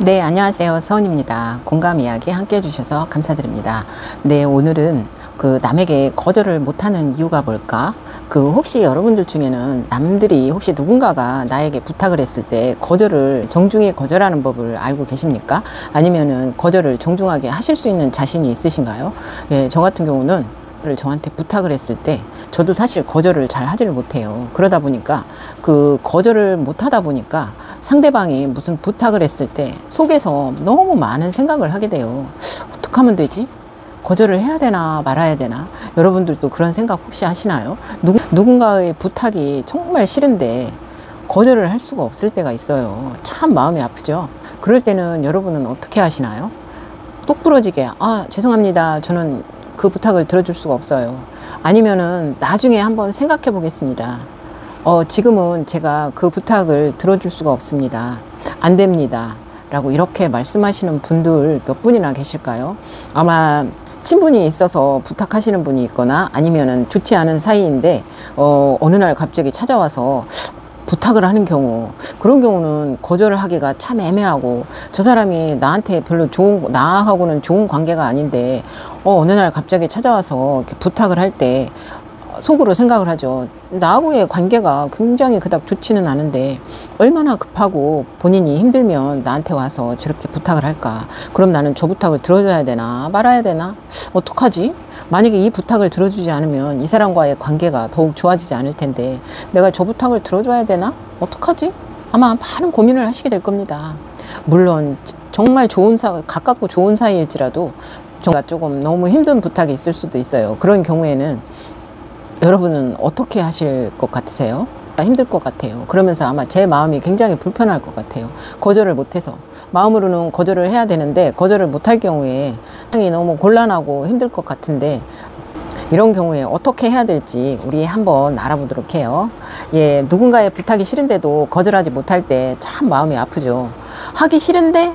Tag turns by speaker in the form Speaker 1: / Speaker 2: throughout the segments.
Speaker 1: 네, 안녕하세요. 서은입니다. 공감 이야기 함께 해주셔서 감사드립니다. 네, 오늘은 남에게 거절을 못하는 이유가 뭘까? 혹시 여러분들 중에는 남들이 혹시 누군가가 나에게 부탁을 했을 때 거절을 정중히 거절하는 법을 알고 계십니까? 아니면은 거절을 정중하게 하실 수 있는 자신이 있으신가요? 예, 저 같은 경우는 저한테 부탁을 했을 때 저도 사실 거절을 잘 하지를 못해요. 그러다 보니까 거절을 못하다 보니까 상대방이 무슨 부탁을 했을 때 속에서 너무 많은 생각을 하게 돼요. 어떻게 하면 되지? 거절을 해야 되나 말아야 되나? 여러분들도 그런 생각 혹시 하시나요? 누군가의 부탁이 정말 싫은데 거절을 할 수가 없을 때가 있어요. 참 마음이 아프죠? 그럴 때는 여러분은 어떻게 하시나요? 똑부러지게 죄송합니다. 저는 그 부탁을 들어줄 수가 없어요. 아니면은 나중에 한번 생각해 보겠습니다. 지금은 제가 그 부탁을 들어줄 수가 없습니다. 안 됩니다. 라고 이렇게 말씀하시는 분들 몇 분이나 계실까요? 아마 친분이 있어서 부탁하시는 분이 있거나 아니면은 좋지 않은 사이인데 어느 날 갑자기 찾아와서 부탁을 하는 경우, 그런 경우는 거절을 하기가 참 애매하고 저 사람이 나한테 별로 나하고는 좋은 관계가 아닌데 어느 날 갑자기 찾아와서 이렇게 부탁을 할 때 속으로 생각을 하죠. 나하고의 관계가 굉장히 그닥 좋지는 않은데 얼마나 급하고 본인이 힘들면 나한테 와서 저렇게 부탁을 할까? 그럼 나는 저 부탁을 들어줘야 되나 말아야 되나? 어떡하지? 만약에 이 부탁을 들어주지 않으면 이 사람과의 관계가 더욱 좋아지지 않을 텐데 내가 저 부탁을 들어줘야 되나? 어떡하지? 아마 많은 고민을 하시게 될 겁니다. 물론 정말 가깝고 좋은 사이일지라도 조금 너무 힘든 부탁이 있을 수도 있어요. 그런 경우에는 여러분은 어떻게 하실 것 같으세요? 힘들 것 같아요. 그러면서 아마 제 마음이 굉장히 불편할 것 같아요. 거절을 못해서. 마음으로는 거절을 해야 되는데 거절을 못할 경우에 너무 곤란하고 힘들 것 같은데 이런 경우에 어떻게 해야 될지 우리 한번 알아보도록 해요. 예, 누군가의 부탁이 싫은데도 거절하지 못할 때 참 마음이 아프죠. 하기 싫은데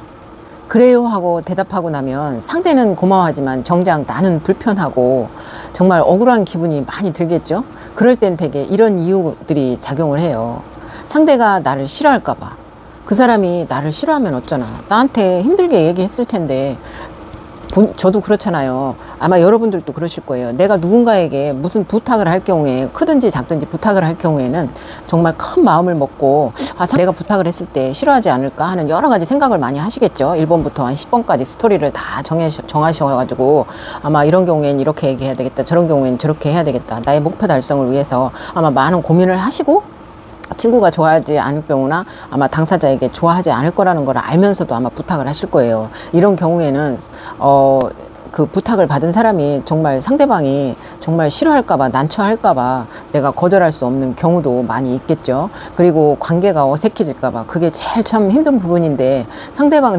Speaker 1: 그래요 하고 대답하고 나면 상대는 고마워하지만 정작 나는 불편하고 정말 억울한 기분이 많이 들겠죠. 그럴 땐 되게 이런 이유들이 작용을 해요. 상대가 나를 싫어할까 봐. 그 사람이 나를 싫어하면 어쩌나. 나한테 힘들게 얘기했을 텐데 저도 그렇잖아요. 아마 여러분들도 그러실 거예요. 내가 누군가에게 무슨 부탁을 할 경우에 크든지 작든지 부탁을 할 경우에는 정말 큰 마음을 먹고 내가 부탁을 했을 때 싫어하지 않을까 하는 여러 가지 생각을 많이 하시겠죠. 1번부터 한 10번까지 스토리를 다 정하셔가지고 아마 이런 경우엔 이렇게 얘기해야 되겠다. 저런 경우엔 저렇게 해야 되겠다. 나의 목표 달성을 위해서 아마 많은 고민을 하시고 친구가 좋아하지 않을 경우나 아마 당사자에게 좋아하지 않을 거라는 걸 알면서도 아마 부탁을 하실 거예요. 이런 경우에는 그 부탁을 받은 사람이 정말 상대방이 정말 싫어할까봐 난처할까봐 내가 거절할 수 없는 경우도 많이 있겠죠. 그리고 관계가 어색해질까봐 그게 제일 참 힘든 부분인데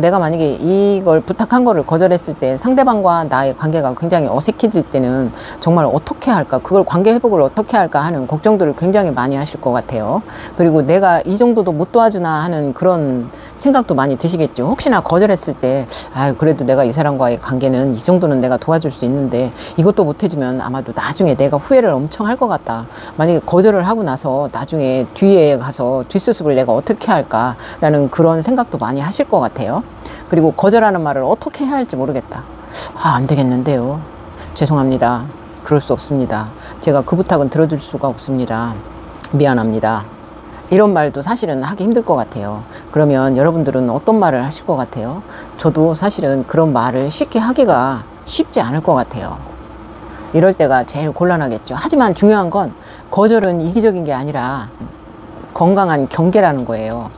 Speaker 1: 내가 만약에 이걸 부탁한 거를 거절했을 때 상대방과 나의 관계가 굉장히 어색해질 때는 정말 어떻게 할까, 그걸 관계 회복을 어떻게 할까 하는 걱정들을 굉장히 많이 하실 것 같아요. 그리고 내가 이 정도도 못 도와주나 하는 그런 생각도 많이 드시겠죠. 혹시나 거절했을 때 그래도 내가 이 사람과의 관계는 이 정도는 내가 도와줄 수 있는데 이것도 못 해주면 아마도 나중에 내가 후회를 엄청 할 것 같다. 만약에 거절을 하고 나서 나중에 뒤에 가서 뒷수습을 내가 어떻게 할까라는 그런 생각도 많이 하실 것 같아요. 그리고 거절하는 말을 어떻게 해야 할지 모르겠다. 안 되겠는데요. 죄송합니다. 그럴 수 없습니다. 제가 그 부탁은 들어줄 수가 없습니다. 미안합니다. 이런 말도 사실은 하기 힘들 것 같아요. 그러면 여러분들은 어떤 말을 하실 것 같아요? 저도 사실은 그런 말을 쉽게 하기가 쉽지 않을 것 같아요. 이럴 때가 제일 곤란하겠죠. 하지만 중요한 건 거절은 이기적인 게 아니라 건강한 경계라는 거예요.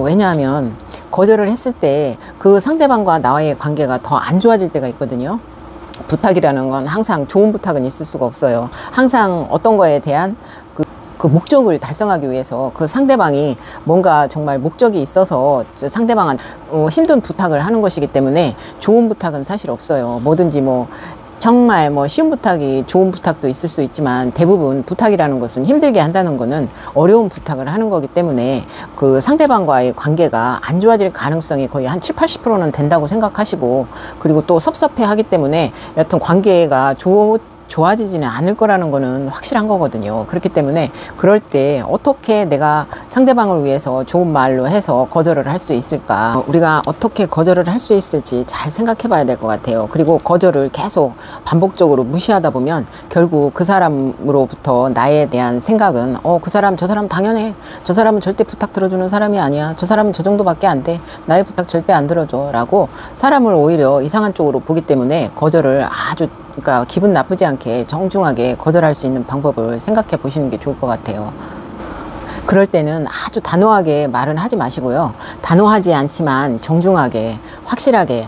Speaker 1: 왜냐하면 거절을 했을 때 그 상대방과 나와의 관계가 더 안 좋아질 때가 있거든요. 부탁이라는 건 항상 좋은 부탁은 있을 수가 없어요. 항상 어떤 거에 대한 그 목적을 달성하기 위해서 그 상대방이 뭔가 정말 목적이 있어서 상대방은 힘든 부탁을 하는 것이기 때문에 좋은 부탁은 사실 없어요. 뭐든지 정말 쉬운 부탁이 좋은 부탁도 있을 수 있지만 대부분 부탁이라는 것은 힘들게 한다는 거는 어려운 부탁을 하는 거기 때문에 그 상대방과의 관계가 안 좋아질 가능성이 거의 한 70~80%는 된다고 생각하시고, 그리고 또 섭섭해 하기 때문에 여튼 관계가 좋아지지는 않을 거라는 거는 확실한 거거든요. 그렇기 때문에 그럴 때 어떻게 내가 상대방을 위해서 좋은 말로 해서 거절을 할 수 있을까? 우리가 어떻게 거절을 할 수 있을지 잘 생각해 봐야 될 것 같아요. 그리고 거절을 계속 반복적으로 무시하다 보면 결국 그 사람으로부터 나에 대한 생각은 그 사람 저 사람 당연해. 저 사람은 절대 부탁 들어주는 사람이 아니야. 저 사람은 저 정도밖에 안 돼. 나의 부탁 절대 안 들어줘. 라고 사람을 오히려 이상한 쪽으로 보기 때문에 거절을 아주 그러니까 기분 나쁘지 않게 정중하게 거절할 수 있는 방법을 생각해 보시는 게 좋을 것 같아요. 그럴 때는 아주 단호하게 말은 하지 마시고요. 단호하지 않지만 정중하게 확실하게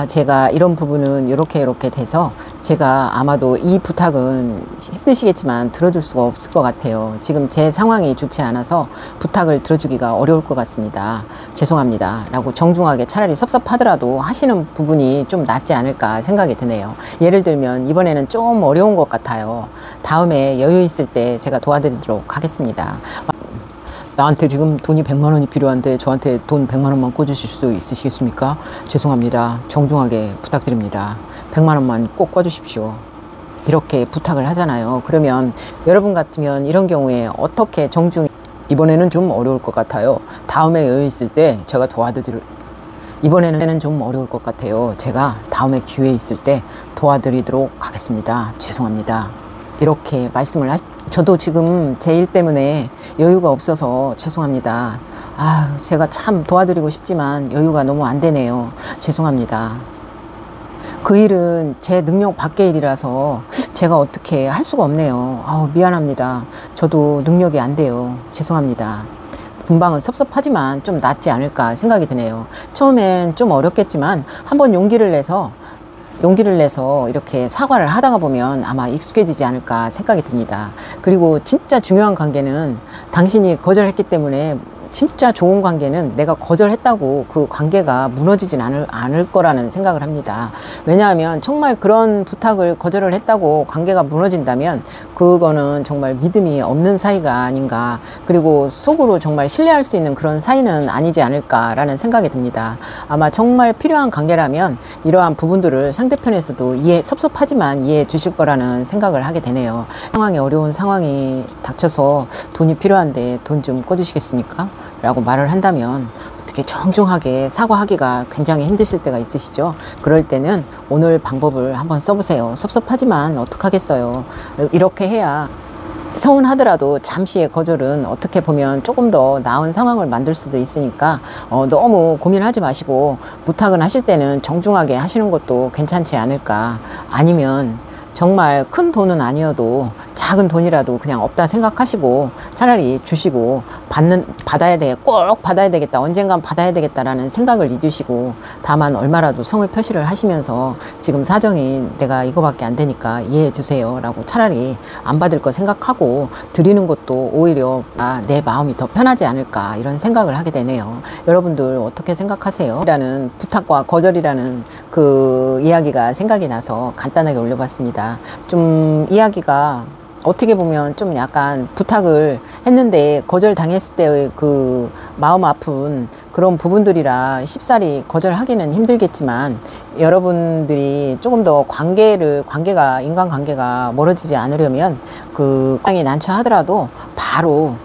Speaker 1: 제가 이런 부분은 이렇게 돼서 제가 아마도 이 부탁은 힘드시겠지만 들어줄 수가 없을 것 같아요. 지금 제 상황이 좋지 않아서 부탁을 들어주기가 어려울 것 같습니다. 죄송합니다. 라고 정중하게 차라리 섭섭하더라도 하시는 부분이 좀 낫지 않을까 생각이 드네요. 예를 들면 이번에는 좀 어려운 것 같아요. 다음에 여유 있을 때 제가 도와드리도록 하겠습니다. 나한테 지금 돈이 100만 원이 필요한데 저한테 돈 100만 원만 꿔주실 수 있으시겠습니까? 죄송합니다. 정중하게 부탁드립니다. 100만 원만 꼭 꿔주십시오. 이렇게 부탁을 하잖아요. 그러면 여러분 같으면 이런 경우에 어떻게 이번에는 좀 어려울 것 같아요. 다음에 여유 있을 때 제가 이번에는 좀 어려울 것 같아요. 제가 다음에 기회 있을 때 도와드리도록 하겠습니다. 죄송합니다. 이렇게 말씀을 저도 지금 제 일 때문에 여유가 없어서 죄송합니다. 제가 참 도와드리고 싶지만 여유가 너무 안 되네요. 죄송합니다. 그 일은 제 능력 밖의 일이라서 제가 어떻게 할 수가 없네요. 미안합니다. 저도 능력이 안 돼요. 죄송합니다. 금방은 섭섭하지만 좀 낫지 않을까 생각이 드네요. 처음엔 좀 어렵겠지만 한번 용기를 내서 이렇게 사과를 하다가 보면 아마 익숙해지지 않을까 생각이 듭니다. 그리고 진짜 중요한 관계는 당신이 거절했기 때문에 진짜 좋은 관계는 내가 거절했다고 그 관계가 무너지진 않을 거라는 생각을 합니다. 왜냐하면 정말 그런 부탁을 거절을 했다고 관계가 무너진다면 그거는 정말 믿음이 없는 사이가 아닌가, 그리고 속으로 정말 신뢰할 수 있는 그런 사이는 아니지 않을까라는 생각이 듭니다. 아마 정말 필요한 관계라면 이러한 부분들을 상대편에서도 섭섭하지만 이해해 주실 거라는 생각을 하게 되네요. 어려운 상황이 닥쳐서 돈이 필요한데 돈 좀 꿔주시겠습니까? 라고 말을 한다면 어떻게 정중하게 사과하기가 굉장히 힘드실 때가 있으시죠. 그럴 때는 오늘 방법을 한번 써보세요. 섭섭하지만 어떡하겠어요. 이렇게 해야 서운하더라도 잠시의 거절은 어떻게 보면 조금 더 나은 상황을 만들 수도 있으니까 너무 고민하지 마시고 부탁은 하실 때는 정중하게 하시는 것도 괜찮지 않을까. 아니면 정말 큰 돈은 아니어도 작은 돈이라도 그냥 없다 생각하시고 차라리 주시고 꼭 받아야 되겠다, 언젠간 받아야 되겠다라는 생각을 잊으시고 다만 얼마라도 성을 표시를 하시면서 지금 사정이 내가 이거밖에 안 되니까 이해해 주세요 라고 차라리 안 받을 거 생각하고 드리는 것도 오히려 내 마음이 더 편하지 않을까 이런 생각을 하게 되네요. 여러분들 어떻게 생각하세요? 라는 부탁과 거절이라는 그 이야기가 생각이 나서 간단하게 올려봤습니다. 좀 이야기가 어떻게 보면 좀 약간 부탁을 했는데 거절당했을 때의 그 마음 아픈 그런 부분들이라 쉽사리 거절하기는 힘들겠지만 여러분들이 조금 더 인간관계가 멀어지지 않으려면 그 상황이 난처하더라도 바로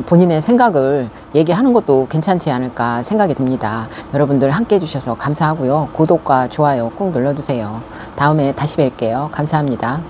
Speaker 1: 본인의 생각을 얘기하는 것도 괜찮지 않을까 생각이 듭니다. 여러분들 함께 해주셔서 감사하고요. 구독과 좋아요 꼭 눌러주세요. 다음에 다시 뵐게요. 감사합니다.